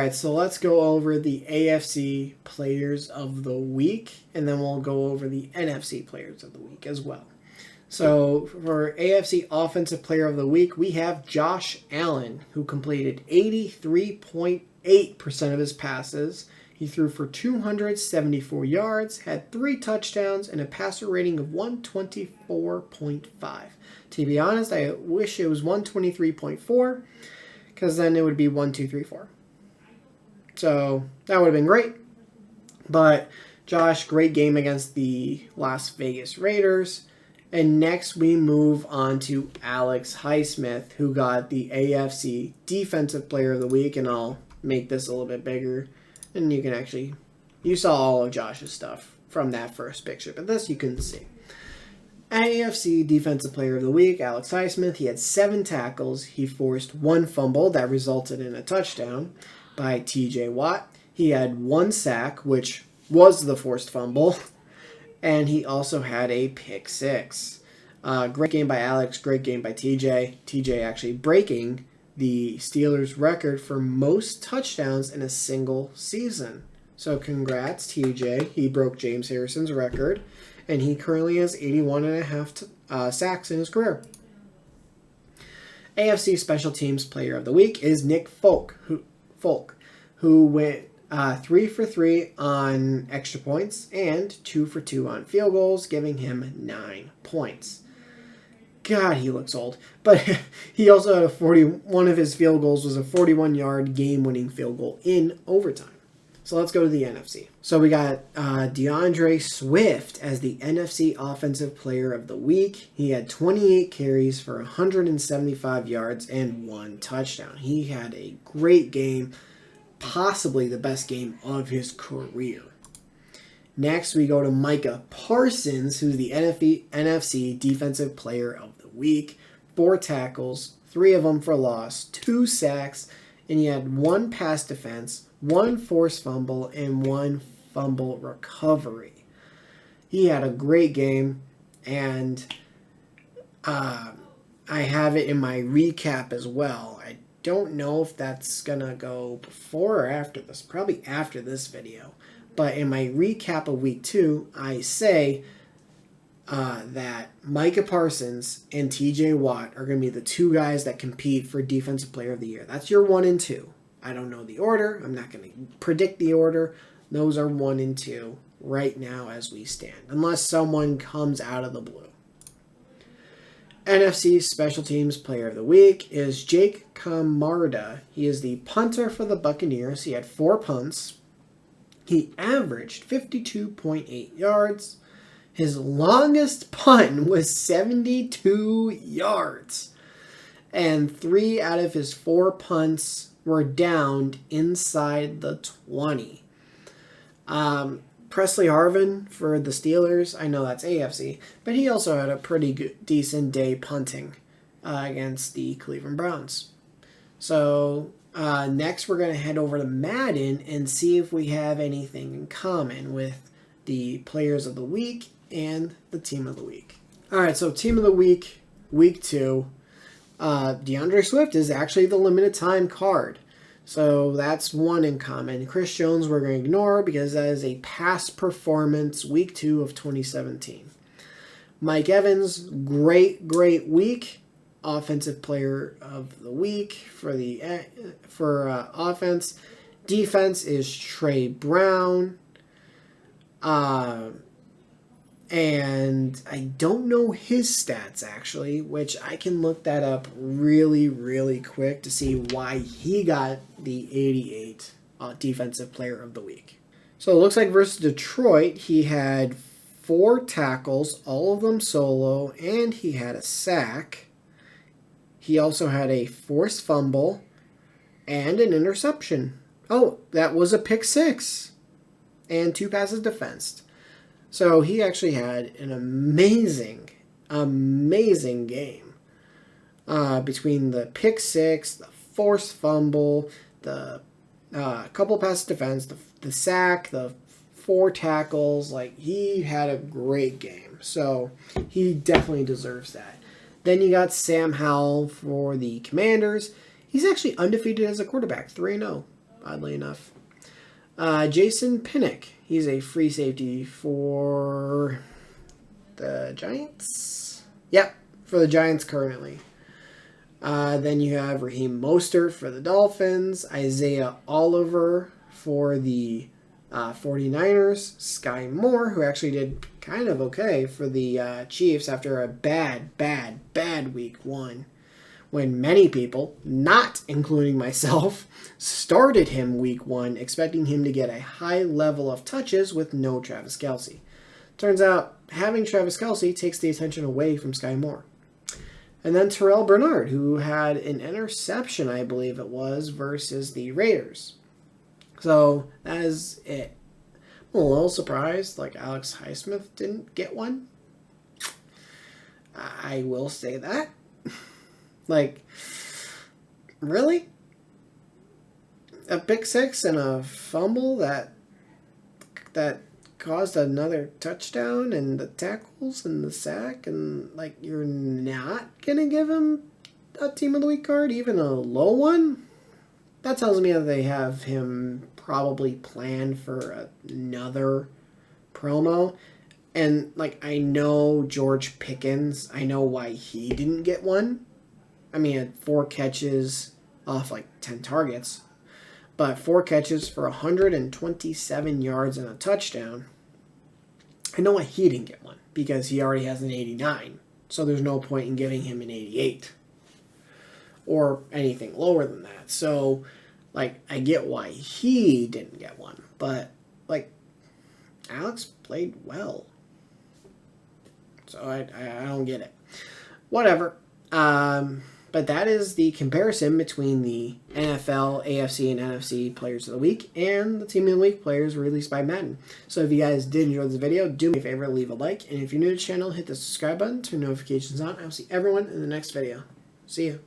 right, so let's go over the AFC Players of the Week, and then we'll go over the NFC Players of the Week as well. So for AFC Offensive Player of the Week, we have Josh Allen, who completed 83.8% of his passes. He threw for 274 yards, had 3 touchdowns, and a passer rating of 124.5. To be honest, I wish it was 123.4, because then it would be 1, 2, 3, 4. So that would have been great. But Josh, great game against the Las Vegas Raiders. And next we move on to Alex Highsmith, who got the AFC Defensive Player of the Week. And I'll make this a little bit bigger. And you can actually, you saw all of Josh's stuff from that first picture. But this you couldn't see. AFC Defensive Player of the Week, Alex Highsmith. He had 7 tackles. He forced 1 fumble that resulted in a touchdown by TJ Watt. He had 1 sack, which was the forced fumble. And he also had a pick 6. Great game by Alex. Great game by TJ. TJ actually breaking the Steelers' record for most touchdowns in a single season. So congrats, TJ. He broke James Harrison's record. And he currently has 81.5 sacks in his career. AFC Special Teams Player of the Week is Nick Folk, who went 3 for 3 on extra points and 2 for 2 on field goals, giving him 9 points. God, he looks old. But he also had one of his field goals was a 41-yard game-winning field goal in overtime. So let's go to the NFC. So we got DeAndre Swift as the NFC Offensive Player of the Week. He had 28 carries for 175 yards and 1 touchdown. He had a great game. Possibly the best game of his career. Next, we go to Micah Parsons, who's the NFC Defensive Player of the Week. 4 tackles, 3 of them for loss, 2 sacks, and he had 1 pass defense, 1 forced fumble, and 1 fumble recovery. He had a great game, and I have it in my recap as well. I don't know if that's gonna go before or after this, probably after this video. But in my recap of week 2, I say that Micah Parsons and TJ Watt are gonna be the 2 guys that compete for Defensive Player of the Year. That's your 1 and 2. I don't know the order. I'm not gonna predict the order. Those are 1 and 2 right now as we stand, unless someone comes out of the blue. NFC Special Teams Player of the Week is Jake Camarda. He is the punter for the Buccaneers. He had 4 punts. He averaged 52.8 yards. His longest punt was 72 yards. And 3 out of his 4 punts were downed inside the 20. Presley Harvin for the Steelers. I know that's AFC, but he also had a pretty good, decent day punting against the Cleveland Browns. So next we're going to head over to Madden and see if we have anything in common with the Players of the Week and the Team of the Week. All right, so Team of the Week, Week 2. DeAndre Swift is actually the limited time card. So that's 1 in common. Chris Jones we're going to ignore because that is a past performance, week 2 of 2017. Mike Evans, great week. Offensive Player of the Week for offense. Defense is Trey Brown. And I don't know his stats, actually, which I can look that up really quick to see why he got the 88 Defensive Player of the Week. So it looks like versus Detroit, he had 4 tackles, all of them solo, and he had a sack. He also had a forced fumble and an interception. Oh, that was a pick 6 and 2 passes defensed. So he actually had an amazing game between the pick 6, the forced fumble, the couple pass defense, the sack, the 4 tackles. Like, he had a great game. So he definitely deserves that. Then you got Sam Howell for the Commanders. He's actually undefeated as a quarterback, 3-0. oddly enough. Jason Pinnock. He's a free safety for the Giants. Yep, for the Giants currently. Then you have Raheem Mostert for the Dolphins. Isaiah Oliver for the 49ers. Sky Moore, who actually did kind of okay for the Chiefs after a bad week 1. When many people, not including myself, started him week 1 expecting him to get a high level of touches with no Travis Kelce. Turns out having Travis Kelce takes the attention away from Sky Moore. And then Terrell Bernard, who had an interception, I believe it was, versus the Raiders. So that is it. I'm a little surprised, like Alex Highsmith didn't get one. I will say that. Like, really? A pick six and a fumble that caused another touchdown and the tackles and the sack, and like you're not gonna give him a team of the week card, even a low one? That tells me that they have him probably planned for another promo. And like, I know George Pickens, I know why he didn't get one. I mean, he had 4 catches off like 10 targets, but 4 catches for 127 yards and a touchdown. I know why he didn't get one, because he already has an 89, so there's no point in giving him an 88 or anything lower than that. So, like, I get why he didn't get one, but like, Alex played well, so I don't get it. Whatever. But that is the comparison between the NFL, AFC, and NFC Players of the Week and the Team of the Week players released by Madden. So if you guys did enjoy this video, do me a favor, leave a like. And if you're new to the channel, hit the subscribe button, turn notifications on. I'll see everyone in the next video. See you.